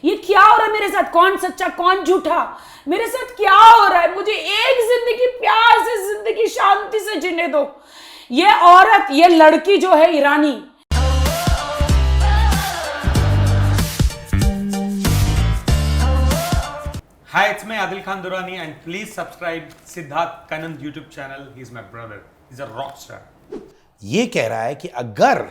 ये क्या हो रहा है मेरे साथ? कौन सच्चा कौन झूठा? मेरे साथ क्या हो रहा है? मुझे एक जिंदगी प्यार से, जिंदगी शांति से जीने दो। ये औरत, ये लड़की जो है ईरानी, Hi, it's me Adil Khan Durrani and please subscribe Siddharth Kanand YouTube channel. He's my brother. He's a rock star. ये कह रहा है कि अगर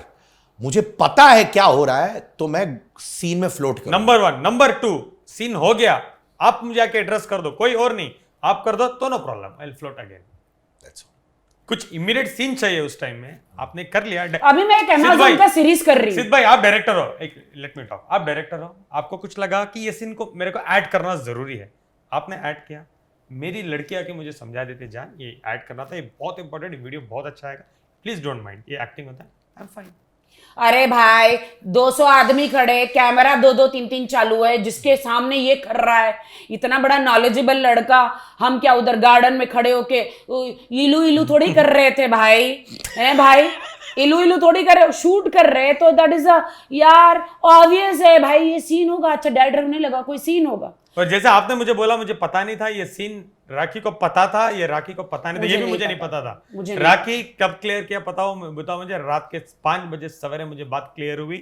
मुझे पता है क्या हो रहा है तो मैं सीन में फ्लोट करूं। नंबर 1, नंबर 2, सीन हो गया, आप मुझे आके एड्रेस कर दो, कोई और नहीं, आप कर दो तो no problem, I will float again. कुछ इमीडिएट सीन चाहिए उस टाइम में, आपने कर लिया। अभी मैं एक अमेज़न का सीरीज कर रही हूं। सिद्ध भाई आप डायरेक्टर हो, एक लेट मी टॉक, आप डायरेक्टर हो, आपको कुछ लगा कि ये सीन को मेरे को ऐड करना जरूरी है, आपने ऐड किया। मेरी लड़की आके मुझे समझा देते, जान ये ऐड करना था, ये बहुत इंपॉर्टेंट, वीडियो बहुत अच्छा आएगा, प्लीज डोंट माइंड, ये एक्टिंग होता है, आई एम फाइन। अरे भाई 200 आदमी खड़े, कैमरा 2-2 3-3 चालू है, जिसके सामने ये कर रहा है, इतना बड़ा नॉलेजेबल लड़का, हम क्या उधर गार्डन में खड़े होके इलू इलू थोड़ी कर रहे थे भाई, हैं भाई, इलू इलू थोड़ी कर रहे, शूट कर रहे, तो दैट इज अ यार ऑब्वियस है भाई, ये सीन होगा। अच्छा डायरेक्टर ने लगा कोई सीन होगा। और जैसे आपने मुझे बोला मुझे पता नहीं था ये सीन, राखी को पता था, ये राखी को पता नहीं था, ये भी मुझे नहीं पता था। राखी कब क्लियर किया बताओ मुझे, रात के 5 बजे सवेरे मुझे बात क्लियर हुई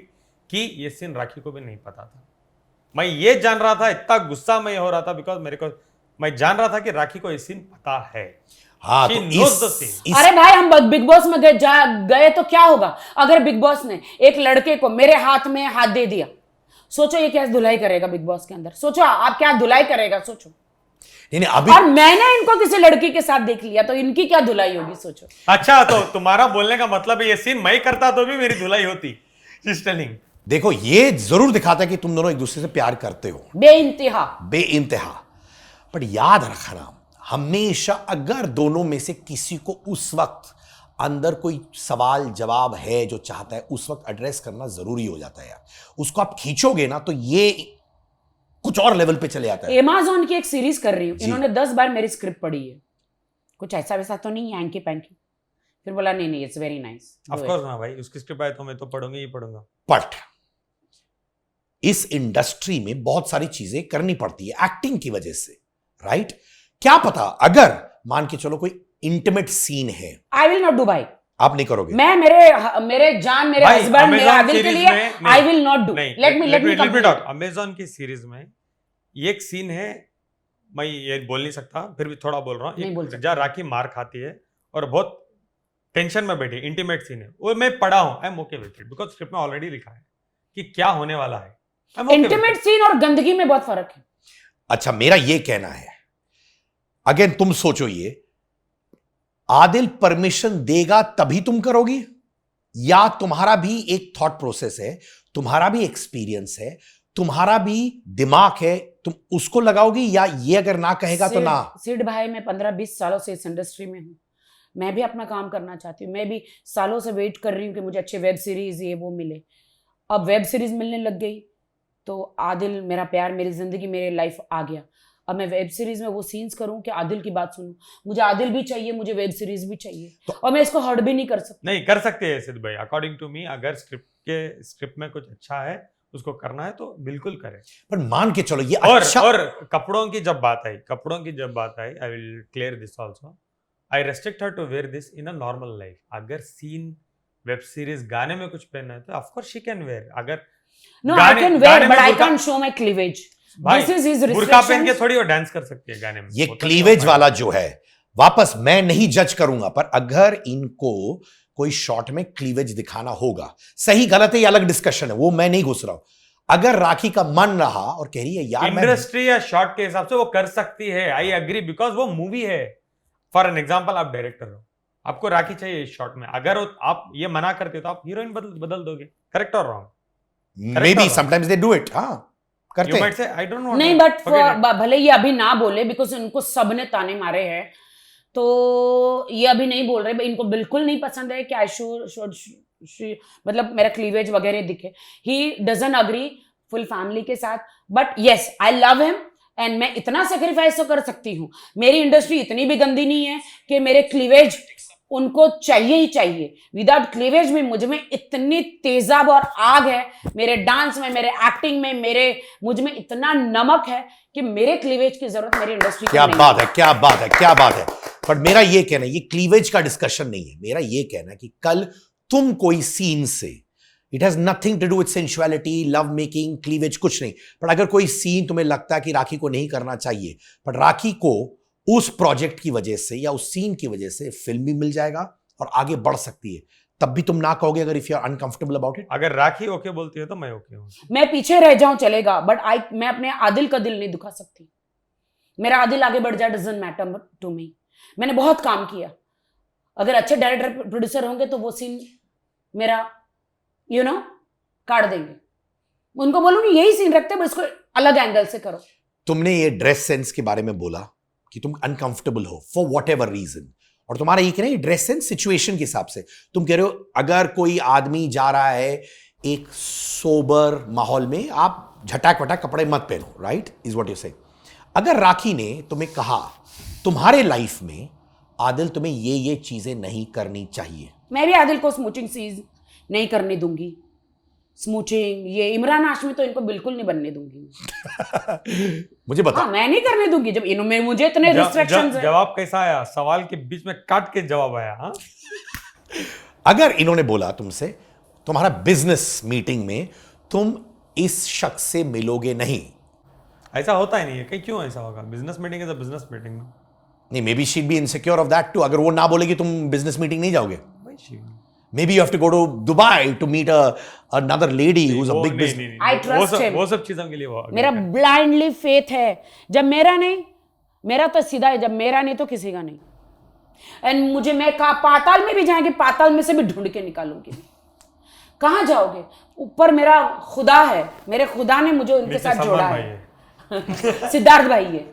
कि ये सीन राखी को भी नहीं पता था। मैं ये जान रहा था, इतना गुस्सा मैं हो रहा था बिकॉज मेरे को, मैं जान रहा था कि राखी को ये सीन पता है। हाँ, तो अरे भाई हम बिग बॉस में गए तो क्या होगा अगर बिग बॉस ने एक लड़के को मेरे हाथ में हाथ दे दिया? सोचो ये क्या धुलाई करेगा बिग बॉस के अंदर, सोचो आप क्या धुलाई करेगा, सोचो। नहीं अभी, और मैंने इनको किसी लड़की के साथ देख लिया तो इनकी क्या धुलाई होगी, सोचो। अच्छा तो तुम्हारा बोलने का मतलब है ये सीन मैं करता तो भी मेरी धुलाई होती। देखो ये जरूर दिखाता है कि तुम दोनों एक दूसरे से प्यार करते हो, बेइंतहा। पर याद रखना हमेशा, अगर दोनों में से किसी को उस वक्त अंदर कोई सवाल जवाब है जो चाहता है, उस वक्त एड्रेस करना जरूरी हो जाता है यार। उसको आप खींचोगे ना तो ये कुछ और लेवल पे चले जाता है। अमेज़न की एक सीरीज कर रही हूं, इन्होंने 10 बार मेरी स्क्रिप्ट पढ़ी है, कुछ ऐसा वैसा तो नहीं हैंकी पैंकी, फिर बोला नहीं it's very nice. Of course ना भाई, उसकी स्क्रिप्ट आए तो मैं तो पढ़ूंगा ही पढ़ूंगा। बट इस इंडस्ट्री में बहुत सारी चीजें करनी पड़ती है एक्टिंग की वजह से, राइट? क्या पता अगर मान के चलो कोई इंटीमेट सीन है, आई विल नॉट डू भाई, आप नहीं करोगे। मैं मेरे जान, मेरे हस्बैंड, मेरे आदिल के लिए I will not do. Let me talk. Amazon की सीरीज में एक सीन है, मैं ये बोल नहीं सकता, फिर भी थोड़ा बोल रहा हूँ, जहाँ राखी मार खाती है और बहुत टेंशन में बैठी, इंटीमेट सीन है, वो मैं पढ़ा हूँ, I am okay with it because script में ऑलरेडी लिखा है कि क्या होने वाला है। इंटीमेट सीन और गंदगी में बहुत फर्क है। अच्छा मेरा ये कहना है, अगेन तुम सोचो, ये आदिल परमिशन देगा तभी तुम करोगी, या तुम्हारा भी एक थॉट प्रोसेस है, तुम्हारा भी एक्सपीरियंस है, तुम्हारा भी दिमाग है, तुम उसको लगाओगी, या ये अगर ना कहेगा तो ना? सिड भाई मैं 15-20 सालों से इस इंडस्ट्री में हूं, मैं भी अपना काम करना चाहती हूँ, मैं भी सालों से वेट कर रही हूँ कि मुझे अच्छे वेब सीरीज ये वो मिले। अब वेब सीरीज मिलने लग गई तो आदिल मेरा प्यार, मेरी जिंदगी, मेरी लाइफ आ गया। अब मैं वेब सीरीज में वो सीन्स करूं कि आदिल की बात सुनूं, मुझे आदिल भी चाहिए, मुझे वेब सीरीज भी चाहिए, तो और मैं इसको हर्ट भी नहीं कर सकती। नहीं कर सकते हैं सिद्ध भाई, अकॉर्डिंग टू मी, अगर स्क्रिप्ट में कुछ अच्छा है उसको करना है तो बिल्कुल करें। पर मान के चलो ये अच्छा, और कपड़ों की जब बात आई, I will clear this also, I restrict her to wear this in a normal life. अगर सीन, वेब सीरीज, गाने में कुछ पहनना है तो of course she can wear. अगर no I can wear but I can't show my cleavage. This is his restriction. बुर्का पहन के थोड़ी वो डांस कर सकती है गाने में। ये क्लीवेज वाला जो है, वापस मैं नहीं जज करूंगा, पर अगर इनको कोई शॉट में क्लीवेज दिखाना होगा, सही गलत है ये अलग डिस्कशन है, वो मैं नहीं घुस रहा हूं। अगर राखी का मन रहा और कह रही है यार इंडस्ट्री या शॉट के हिसाब से वो कर सकती है, आई एग्री, बिकॉज वो मूवी है। फॉर एन एग्जांपल आप डायरेक्टर हो, आपको राखी चाहिए इस शॉट में, अगर आप ये मना करते हो तो आप हीरोइन बदल दोगे, करेक्ट और wrong? May be sometimes they do it, हाँ करते हैं। say, I don't know, नहीं बट भले ये अभी ना बोले बिकॉज उनको सबने ताने मारे हैं, तो ये अभी नहीं बोल रहे, इनको बिल्कुल नहीं पसंद है कि आई मतलब मेरा क्लीवेज वगैरह दिखे। He doesn't agree full family के साथ, but yes I love him and मैं इतना सेक्रीफाइस तो कर सकती हूँ। मेरी इंडस्ट्री इतनी भी गंदी नहीं है कि मेरे क्लीवेज उनको चाहिए ही चाहिए। विदाउट क्लीवेज में मुझ में इतनी तेजाब और आग है, मेरे डांस में, मेरे एक्टिंग में, मुझ में इतना नमक है कि मेरे क्लीवेज की जरूरत मेरी इंडस्ट्री को नहीं है। क्या बात है। पर मेरा ये कहना है, ये क्लीवेज का डिस्कशन नहीं है, मेरा ये कहना है कि कल तुम कोई सीन से, it has nothing to do with sensuality, love making, cleavage, कुछ नहीं, पर अगर कोई सीन तुम्हें लगता है कि राखी को नहीं करना चाहिए, पर राखी को उस प्रोजेक्ट की वजह से या उस सीन की वजह से फिल्म भी मिल जाएगा और आगे बढ़ सकती है, तब भी तुम ना कहोगे अगर if you are uncomfortable about it? अगर राखी ओके बोलती है तो मैं ओके हूं। मैं पीछे रह जाऊं चलेगा, बट मैं अपने आदिल का दिल नहीं दुखा सकती। मेरा आदिल आगे बढ़ जाए, डजंट मैटर टू मी। मैंने बहुत काम किया, अगर अच्छे डायरेक्टर प्रोड्यूसर होंगे तो वो सीन मेरा काट देंगे। उनको बोलूंगी यही सीन रखते हैं, इसको अलग एंगल से करो। तुमने ये ड्रेस सेंस के बारे में बोला कि तुम अनकंफर्टेबल हो फॉर वॉट एवर रीजन, और तुम्हारा ये कहना है ड्रेस सेंस सिचुएशन के हिसाब से तुम कह रहे हो अगर कोई आदमी जा रहा है एक सोबर माहौल में, आप झटाक वटाक कपड़े मत पहनो, राइट, इज व्हाट यू से। अगर राखी ने तुम्हें कहा तुम्हारे लाइफ में आदिल तुम्हें ये चीजें नहीं करनी चाहिए, मैं भी आदिल को स्मूचिंग चीज नहीं करने दूंगी। स्मूचिंग, ये इमरान हाशमी तो इनको बिल्कुल नहीं बनने दूंगी। मुझे बता। मैं नहीं करने दूंगी जब इन्होंने मुझे इतने रिस्ट्रिक्शंस है। जवाब कैसा आया? सवाल के बीच में काट के जवाब आया। हाँ, अगर इन्होंने बोला तुमसे तुम्हारा बिजनेस मीटिंग में तुम इस शख्स से मिलोगे नहीं, ऐसा होता ही नहीं है। कहीं क्यों ऐसा होगा? Business meeting is a business meeting. नहीं, maybe she be insecure of that too. अगर वो ना बोलेगी तुम बिजनेस मीटिंग नहीं जाओगे, maybe you have to go to Dubai to meet another lady who's a big business. I trust him. वो सब चीजों के लिए वो मेरा ब्लाइंडली फेथ है। जब मेरा नहीं, मेरा तो सीधा है, जब मेरा नहीं तो किसी का नहीं। एंड मुझे, मैं कहा पाताल में भी जाएंगे, पाताल में से भी ढूंढ के निकालूंगी। कहाँ जाओगे? ऊपर मेरा खुदा है, मेरे खुदा ने मुझे उनके साथ जोड़ा है। सिद्धार्थ भाई है।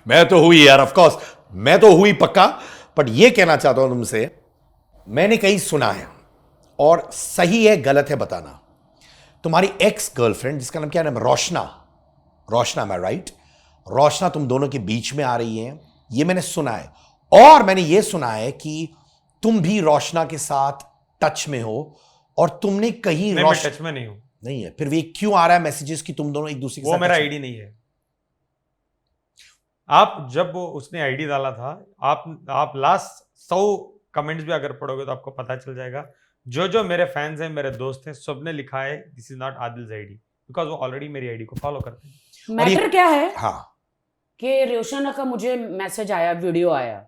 मैं तो हुई यार, ऑफ कोर्स मैं तो हुई पक्का, बट ये कहना चाहता हूं तुमसे, मैंने कहीं सुना है और सही है गलत है बताना, तुम्हारी एक्स गर्लफ्रेंड जिसका नाम क्या नाम है, रोशना, मैं राइट, रोशना तुम दोनों के बीच में आ रही है, ये मैंने सुना है। और मैंने ये सुना है कि तुम भी रोशना के साथ टच में हो और तुमने कहीं मैं टच में नहीं हूं। नहीं है, फिर वे क्यों आ रहा है मैसेजेस कि तुम दोनों एक दूसरे के साथ? वो मेरा आईडी नहीं है। आप जब वो उसने आईडी डाला था, आप लास्ट 100 कमेंट्स भी अगर पढ़ोगे तो आपको पता चल जाएगा, जो मेरे फैंस हैं, मेरे दोस्त हैं, सबने लिखा है this is not Adil's ID, because वो ऑलरेडी मेरी आईडी को फॉलो करते हैं। मैटर क्या है? हाँ, कि रोशना का मुझे मैसेज आया, वीडियो आया,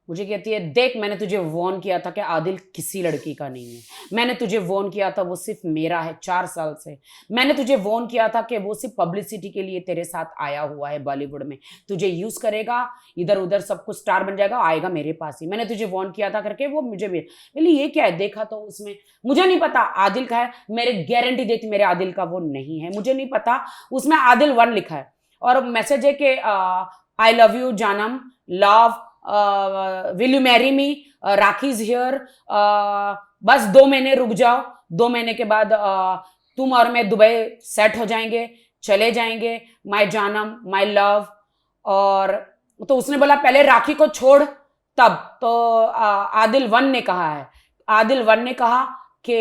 मुझे कहती है देख मैंने तुझे वॉर्न किया था कि आदिल किसी लड़की का नहीं है, मैंने तुझे वॉर्न किया था वो सिर्फ मेरा है 4 साल से, मैंने तुझे वॉर्न किया था कि वो सिर्फ पब्लिसिटी के लिए तेरे साथ आया हुआ है बॉलीवुड में, तुझे यूज करेगा, इधर उधर सब कुछ स्टार बन जाएगा, आएगा मेरे पास ही, मैंने तुझे वॉर्न किया था करके वो मुझे भी बोली ये क्या है, देखा तो उसमें मुझे नहीं पता आदिल का है, मेरे गारंटी देती मेरे आदिल का वो नहीं है, मुझे नहीं पता, उसमें आदिल 1 लिखा है और मैसेज है कि आई लव यू जानम, love, will you marry me, rakhi is here, बस 2 महीने रुक जाओ, 2 महीने के बाद तुम और मैं दुबई सेट हो जाएंगे, चले जाएंगे, माय जानम, माय लव। और तो उसने बोला पहले राखी को छोड़ तब, तो आदिल 1 ने कहा है, आदिल 1 ने कहा कि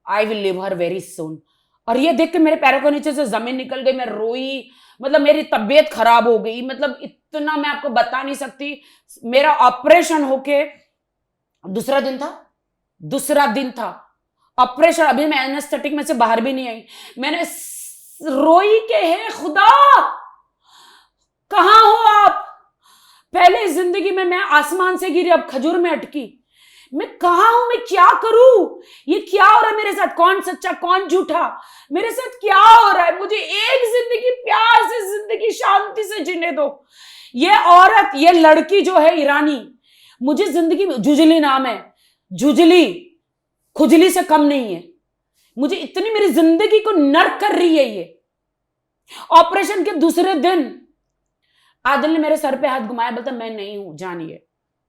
I will live her very soon. और ये देख के मेरे पैरों के नीचे से जमीन निकल गई, मैं रोई, मतलब मेरी तबीयत खराब हो गई, मतलब इतना मैं आपको बता नहीं सकती। मेरा ऑपरेशन होके दूसरा दिन था ऑपरेशन, अभी मैं एनेस्थेटिक में से बाहर भी नहीं आई, मैंने रोई के हे खुदा कहां हो आप, पहले जिंदगी में मैं आसमान से गिरी, अब खजूर में अटकी, मैं कहां हूं, मैं क्या करूं, ये क्या हो रहा है मेरे साथ, कौन सच्चा कौन झूठा, मेरे साथ क्या हो रहा है, मुझे एक जिंदगी प्यार से, जिंदगी शांति से जीने दो। ये औरत, ये लड़की जो है ईरानी, मुझे जिंदगी में, जुजली नाम है, जुजली खुजली से कम नहीं है, मुझे इतनी मेरी जिंदगी को नर्क कर रही है ये। ऑपरेशन के दूसरे दिन आदिल ने मेरे सर पे हाथ घुमाया, बोलता मैं नहीं हूं, जानिए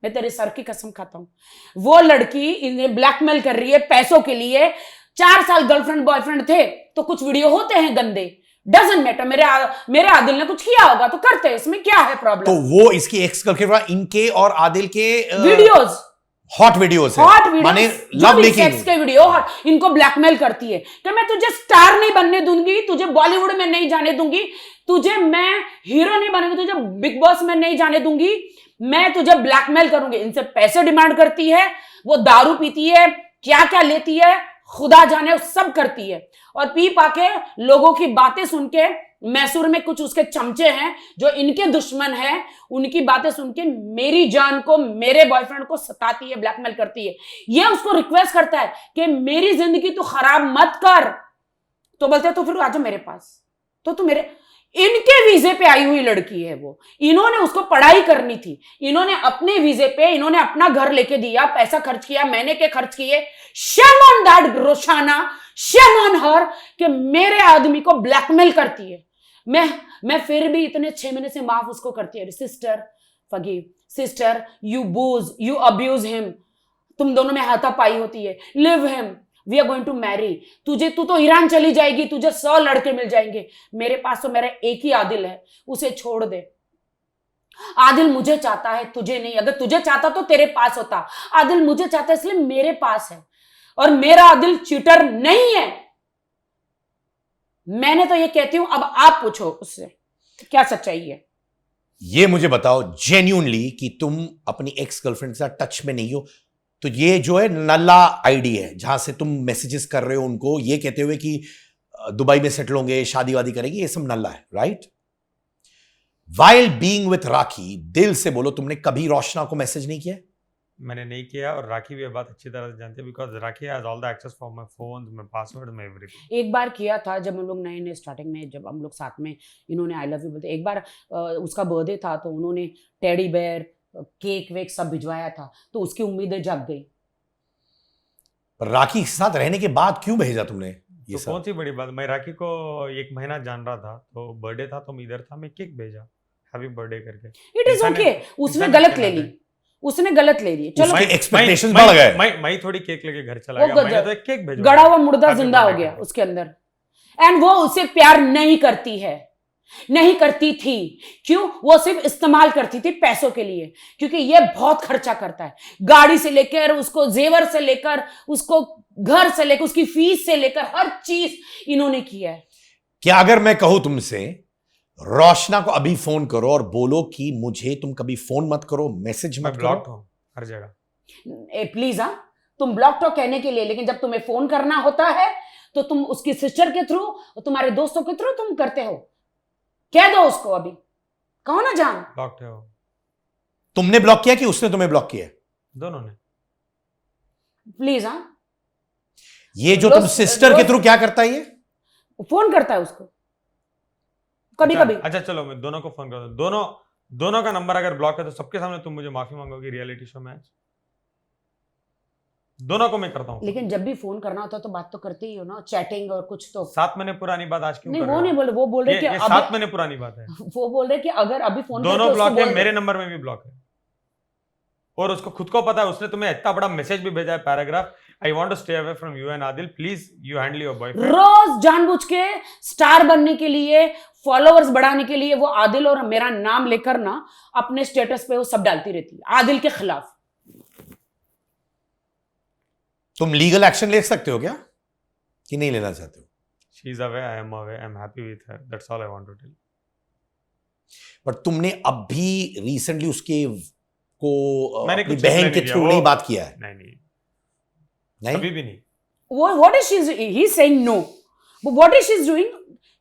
मैं तेरे सर की कसम खाता हूं, वो लड़की इन्हें ब्लैकमेल कर रही है पैसों के लिए, 4 साल गर्लफ्रेंड बॉयफ्रेंड थे तो कुछ वीडियो होते हैं गंदे, डजंट मैटर। मेरे आदिल ने कुछ किया होगा तो करते हैं, इसमें क्या है तो प्रॉब्लम? वो इसकी एक्स गर्लफ्रेंड इनके और आदिल के वीडियोस, हॉट वीडियोस है, हॉट माने वीडियो, जो लव भी सेक्स के मेकिंग। वीडियो, इनको ब्लैकमेल करती है कि मैं तुझे स्टार नहीं बनने दूंगी, तुझे बॉलीवुड में नहीं जाने दूंगी, तुझे मैं हीरो नहीं बनूंगी, तुझे बिग बॉस में नहीं जाने दूंगी, मैं तुझे ब्लैकमेल करूंगी। इनसे पैसे डिमांड करती है, वो दारू पीती है, क्या क्या लेती है खुदा जाने, सब करती है। और पी पाके लोगों की बातें सुन के, मैसूर में कुछ उसके चमचे हैं जो इनके दुश्मन हैं, उनकी बातें सुन के मेरी जान को, मेरे बॉयफ्रेंड को सताती है, ब्लैकमेल करती है। ये उसको रिक्वेस्ट करता है कि मेरी जिंदगी तू खराब मत कर, तो बोलते तो फिर आजा मेरे पास। तो तू मेरे, इनके वीजे पे आई हुई लड़की है वो, इन्होंने उसको पढ़ाई करनी थी, इन्होंने अपने वीजे पे, इन्होंने अपना घर लेके दिया, पैसा खर्च किया, महीने के खर्च किए। Shame on that Roshana, shame on her कि मेरे आदमी को ब्लैकमेल करती है। मैं फिर भी इतने 6 महीने से माफ उसको करती है। Sister forgive, sister you booze, you abuse him, तुम दोनों में हाथापाई होती है, leave him, we are going to marry. तू तो ईरान चली जाएगी, तुझे 100 लड़के मिल जाएंगे, मेरे पास तो मेरा एक ही आदिल है, उसे छोड़ दे। आदिल मुझे चाहता है, तुझे नहीं। अगर तुझे चाहता तो तेरे पास होता, आदिल मुझे चाहता है इसलिए मेरे पास है। और मेरा आदिल चीटर नहीं है। मैंने तो ये कहती हूं, अब आप पूछो उससे क्या सच्चाई है। ये मुझे बताओ जेन्यूनली कि तुम अपनी एक्स गर्लफ्रेंड के साथ टच में नहीं हो, तो ये जो है नल्ला आईडी है जहां से तुम मैसेजेस कर रहे हो उनको, ये कहते हुए कि दुबई में सेटल होंगे, शादी वादी करेंगे, ये सब नल्ला है, राइट? वाइल बीइंग विथ राखी, दिल से बोलो, तुमने कभी रोशना को मैसेज नहीं किया? मैंने नहीं किया, और राखी भी ये बात अच्छी तरह से जानती है, because Rakhi has all the access for my phone, my password, my everything. एक बार किया था जब हम लोग नए नए स्टार्टिंग में, जब हम लोग साथ में, इन्होंने आई लव यू बोलते, एक बार उसका बर्थडे था तो उन्होंने टेडी बेयर, केक वेक सब भिजवाया था, तो उसकी उम्मीदें जग गई। पर राखी के साथ रहने के बाद क्यों भेजा तुमने ये तो सब? कौन सी बड़ी बात, मैं राखी को 1 महीना जान रहा था, तो बर्थडे था, तुम इधर था, मैं केक भेजा हैप्पी बर्थडे करके। इट इज ओके, उसने गलत ले ली, उसने गलत ले ली, चलो। उसके एक्सपेक्टेशंस बढ़ गए। मैं थोड़ी केक लेके घर चला गया, मैंने तो एक केक भेजा, गड़ा हुआ मुर्दा जिंदा हो गया उसके अंदर। एंड वो उसे प्यार नहीं करती है, नहीं करती थी। क्यों? वो सिर्फ इस्तेमाल करती थी पैसों के लिए, क्योंकि ये बहुत खर्चा करता है, गाड़ी से लेकर उसको जेवर से लेकर उसको घर से लेकर उसकी फीस से लेकर हर चीज इन्होंने किया है। क्या अगर मैं कहूं तुमसे रोशना को अभी फोन करो और बोलो कि मुझे तुम कभी फोन मत करो, मैसेज मत ब्लॉक करो? हूं हर जगह। प्लीज, हाँ, तुम ब्लॉक तो कहने के लिए, लेकिन जब तुम्हें फोन करना होता है तो तुम उसकी सिस्टर के थ्रू, तुम्हारे दोस्तों के थ्रू तुम करते हो। कह दो उसको, अभी कहो ना जान। ब्लॉक है वो। तुमने ब्लॉक किया कि उसने तुम्हें ब्लॉक किया? दोनों ने। प्लीज, हाँ। ये जो तुम सिस्टर के थ्रू क्या करता है, ये फोन करता है उसको कभी अच्छा, कभी। अच्छा चलो मैं दोनों को फोन कर दूं, दोनों का नंबर अगर ब्लॉक है तो सबके सामने तुम मुझे माफी मांगोगी रियलिटी शो में आज? दोनों को मैं करता हूँ। लेकिन जब भी फोन करना होता है तो बात तो करते ही हो ना, चैटिंग और कुछ तो। 7 महीने पुरानी बात आज क्यों नहीं, कर वो रहे नहीं हो? बोले, वो बोल रहे कि ये 7 महीने पुरानी बात है। वो बोल रहे कि अगर अभी फोन दोनों करके ब्लॉक उसको है, बोल मेरे दे। नंबर में भी ब्लॉक है, और उसको खुद को पता है, उसने तुम्हें इतना बड़ा मैसेज भी भेजा है, paragraph, I want to stay away from you and Adil, please you handle your boyfriend. रोज जानबूझ के स्टार बनने के लिए, फॉलोअर्स बढ़ाने के लिए वो आदिल और मेरा नाम लेकर ना अपने स्टेटस पे वो सब डालती रहती है आदिल के खिलाफ। तुम लीगल एक्शन ले सकते हो क्या, कि नहीं लेना चाहते हो? She is away, I am away, I am happy with her, that's all I want to tell. पर तुमने अभी रिसेंटली उसके को मैंने अपनी कुछ बहन explain के नहीं थ्रू किया, नहीं वो- बात किया है? नहीं कभी भी नहीं। वो what is she, he is saying no, what is she is doing?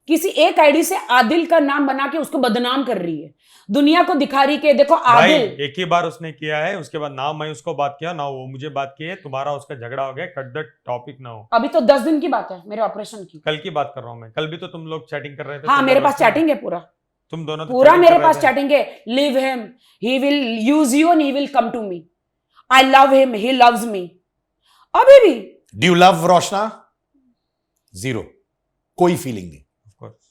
किसी एक आईडी से आदिल का नाम बना के उसको बदनाम कर रही है, दुनिया को दिखा रही कि देखो भाई आदिल। एक ही बार उसने किया है, उसके बाद ना मैं उसको बात किया ना वो मुझे बात की है, तुम्हारा उसका झगड़ा हो गया, कट द टॉपिक ना हो। अभी तो 10 दिन की बात है मेरे ऑपरेशन की। कल की बात कर रहा हूं मैं, कल भी तो तुम लोग चैटिंग कर रहे थे। हाँ, तुम मेरे दोनों पास से- चैटिंग है पूरा, तुम दोनों तो पूरा chatting मेरे कर रहे पास थे। चैटिंग है। Leave him, he will use you and he will come to me. I love him, he loves me. अभी भी do you love Roshna? Zero, कोई फीलिंग नहीं। Of course.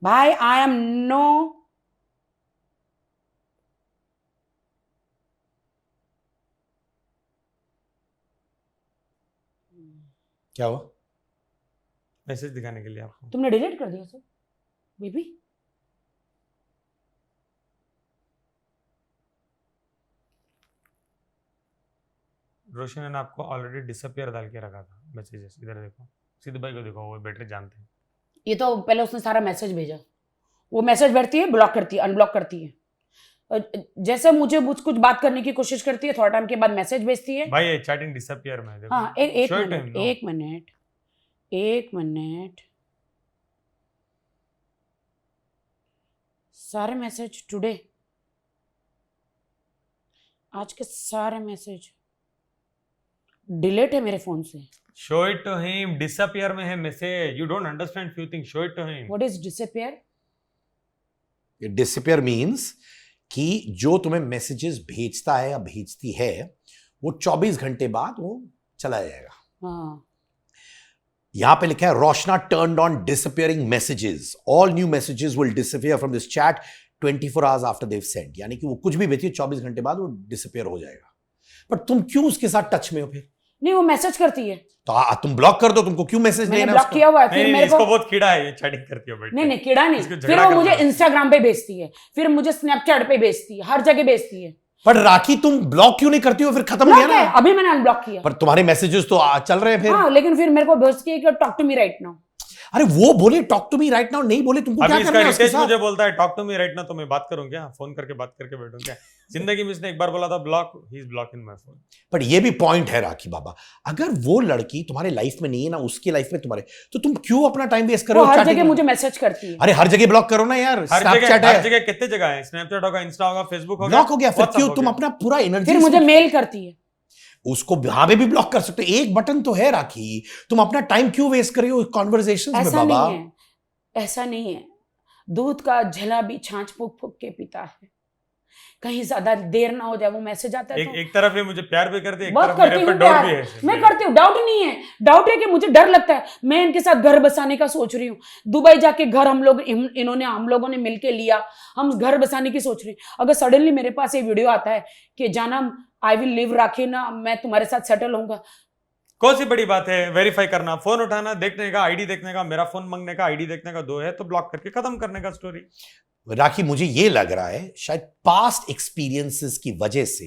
भाई, आई एम नो, क्या हुआ? मैसेज दिखाने के लिए आपको। तुमने डिलीट कर दिया सर बेबी? रोशन ने आपको ऑलरेडी डिसअपियर डाल के रखा था मैसेजेस। इधर देखो, सिद्ध भाई को देखो, वो बेटर जानते हैं। ये तो पहले उसने सारा मैसेज भेजा, वो मैसेज भेजती है, ब्लॉक करती है, अनब्लॉक करती है, जैसे मुझे कुछ बात करने की कोशिश करती है, थोड़ा टाइम के बाद मैसेज भेजती है। भाई ये चैटिंग डिसअपियर में देखो। हाँ एक मिनट सारे मैसेज टुडे, आज के सारे मैसेज डिलीट है मेरे फोन से। Show it to him, disappear में है message. You don't understand few things, show it to him. What is disappear? Disappear means कि जो तुम्हें मैसेजेस भेजता है या भेजती है वो 24 घंटे बाद वो चला जाएगा। हाँ। यहां पे लिखा है Roshana turned on disappearing messages, all new messages will disappear from this chat 24 hours after they send. यानी कि वो कुछ भी भेजिए 24 घंटे बाद वो डिसअपियर हो जाएगा। पर तुम क्यों उसके साथ टच में हो फिर? नहीं, वो मैसेज करती है तो तुम ब्लॉक कर दो, तुमको क्यों मैसेज मैंने लेना? ब्लॉक किया हुआ है। फिर नहीं, मेरे इसको को बहुत कीड़ा है, ये चैटिंग करती है बेटा। नहीं कीड़ा नहीं, इसको फिर झगड़ा वो मुझे करना है। इंस्टाग्राम पे भेजती है, फिर मुझे स्नैपचैट पे भेजती है, हर जगह भेजती है। पर राखी तुम ब्लॉक क्यों नहीं करती हो? फिर खत्म हो गया ब्लॉक है, ना। अभी मैंने अनब्लॉक किया। पर तुम्हारे मैसेजेस तो चल रहे हैं फिर। हाँ, लेकिन फिर मेरे को भेजती है कि talk to me right now. अरे वो बोले talk to me right now, नहीं बोले तुमको क्या अभी करना इसका है उसके रितेश साथ? मुझे बोलता है talk to me right now, तो मैं बात करूं क्या? फोन करके बात करके बैठूं क्या? जिंदगी में इसने एक बार बोला था block, he is block in my phone. पर ये भी पॉइंट है राखी बाबा, अगर वो लड़की तुम्हारे लाइफ में नहीं है ना उसकी लाइफ में तुम्हारे, तो तुम क्यों अपना टाइम वेस्ट कर रहे वो हो? हर chatting जगह में? मुझे मैसेज करती है। अरे हर जगह ब्लॉक करो ना यार। स्नैपचैट हर है, जगह कितने जगह है, स्नैपचैट होगा, इंस्टा होगा, फेसबुक होगा, ब्लॉक हो गया। फिर WhatsApp क्यों हो तुम गया। अपना पूरा एनर्जी फिर मुझे मेल करती है। उसको वहां पे भी ब्लॉक कर सकते हो, एक बटन तो है राखी। तुम अपना टाइम क्यों वेस्ट कर रही हो कॉन्वर्सेशंस में ऐसा बाबा? नहीं है, ऐसा नहीं है। दूध का झला भी छाछ फूक फूक के पीता है। कहीं ज्यादा देर ना हो जाए, वो मैसेज आता है तो एक तरफ ये मुझे प्यार भी करती है, एक बहुत तरफ करती मेरे हूँ पर डाउट प्यार। भी है। मैं करती हूँ, डाउट नहीं है। डाउट है कि मुझे डर लगता है। मैं इनके साथ घर बसाने का सोच रही हूँ। दुबई जाके घर हम लोगों ने मिलके लिया, हम घर बसाने की सोच रही हूँ। अगर सडनली मेरे पास ये वीडियो आता है कि जाना आई विल लिव राखी ना, मैं तुम्हारे साथ सेटल होऊंगा, कौन सी बड़ी बात है वेरीफाई करना, फोन उठाना, देखने का, आईडी देखने का, मेरा फोन मांगने का, आईडी देखने का, 2 है तो ब्लॉक करके खत्म करने का स्टोरी। राखी मुझे ये लग रहा है शायद पास्ट एक्सपीरियंसेस की वजह से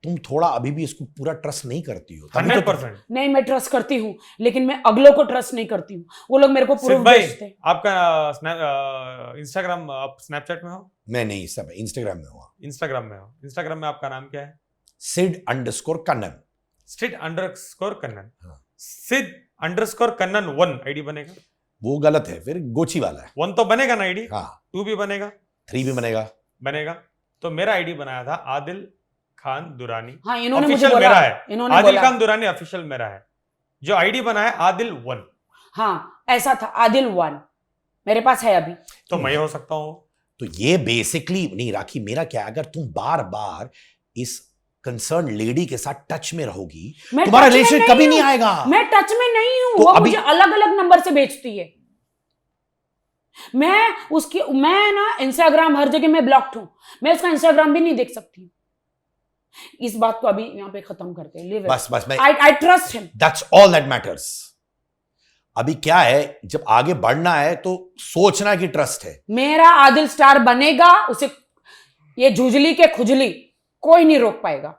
तुम थोड़ा अभी भी इसको पूरा ट्रस्ट नहीं करती हो। तभी तो 100%। नहीं, मैं ट्रस्ट करती हूँ, लेकिन मैं अगलों को ट्रस्ट नहीं करती हूँ। वो लोग मेरे को प्रूफ भाई भेजते हैं। आपका इंस्टाग्राम, आप स्नैपचैट में हो? मैं नहीं, सब इंस्टाग्राम में हुआ। इंस्टाग्राम में हो। इंस्टाग्राम में आपका नाम क्या है? सिड_कन्नन। सिड_कन्नन। हाँ। सिड_कन्नन 1 आईडी बनेगा? वो गलत है, फिर गोची वाला है। 1 तो बनेगा ना आईडी? हाँ, 2 भी बनेगा, 3 भी बनेगा। तो मेरा आईडी बनाया था आदिल खान दुरानी। हाँ, इन्होंने मुझे ऑफिशियल बोला, मेरा है, इन्होंने आदिल बोला। खान दुरानी ऑफिशियल मेरा है। जो आईडी बनाया आदिल 1, हाँ, ऐसा था, आदिल 1 मेरे पास है अभी। तो मैं हो सकता हूँ। तो ये बेसिकली नहीं राखी, मेरा क्या है, अगर तुम बार बार इस कंसर्न लेडी के साथ टच में रहोगी, मैं तुम्हारा टच में रिलेशन नहीं कभी नहीं हूं। आएगा। मैं टच में नहीं हूं। तो वो अभी- मुझे अलग अलग नंबर से भेजती है। मैं ना इंस्टाग्राम हर जगह मैं ब्लॉक्ड हूं। मैं उसका इंस्टाग्राम भी नहीं देख सकती। इस बात को अभी यहाँ पे खत्म करते हैं। बस मैं I trust him. That's all that matters. अभी क्या है, जब आगे बढ़ना है तो सोचना कि ट्रस्ट है। मेरा आदिल स्टार बनेगा, उसे ये झुजली के खुजली कोई नहीं रोक पाएगा।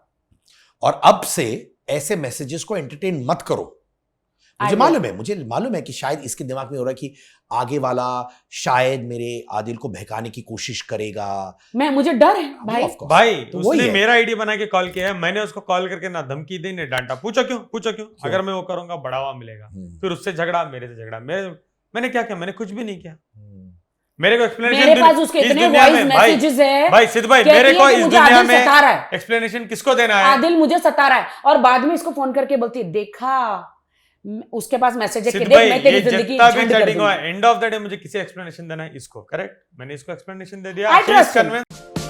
और अब से ऐसे मैसेजेस को एंटरटेन मत करो। मुझे मालूम है कि शायद इसके दिमाग में हो रहा है कि आगे वाला शायद मेरे आदिल को बहकाने की कोशिश करेगा। मुझे डर है भाई। Of course. भाई तो वही उसने है। मेरा आईडी बना के कॉल किया है, मैंने उसको कॉल करके ना धमकी दी ना डांटा। पूछो क्यों? अगर मैं वो करूंगा बढ़ावा मिलेगा। फिर उससे झगड़ा, मेरे से झगड़ा। मैंने क्या किया? मैंने कुछ भी नहीं किया। मेरे को एक्सप्लेनेशन, मेरे पास उसके इतने वॉइस मैसेजेस है। भाई सिद्ध भाई, मेरे को इस दुनिया में सता रहा है। एक्सप्लेनेशन किसको देना है? आदिल मुझे सता रहा है, और बाद में इसको फोन करके बोलती है, देखा उसके पास मैसेज है कि सिद्ध देख भाई, मैं तेरी ये जिंदगी जितना भी झंड कर चैटिंग हुआ, दूंगी। एंड ऑफ द डे मुझे किसी एक्सप्लेनेशन देना है इसको, करेक्ट? मैंने इसको एक्सप्लेनेशन दे दिया। I trust him. Convinced?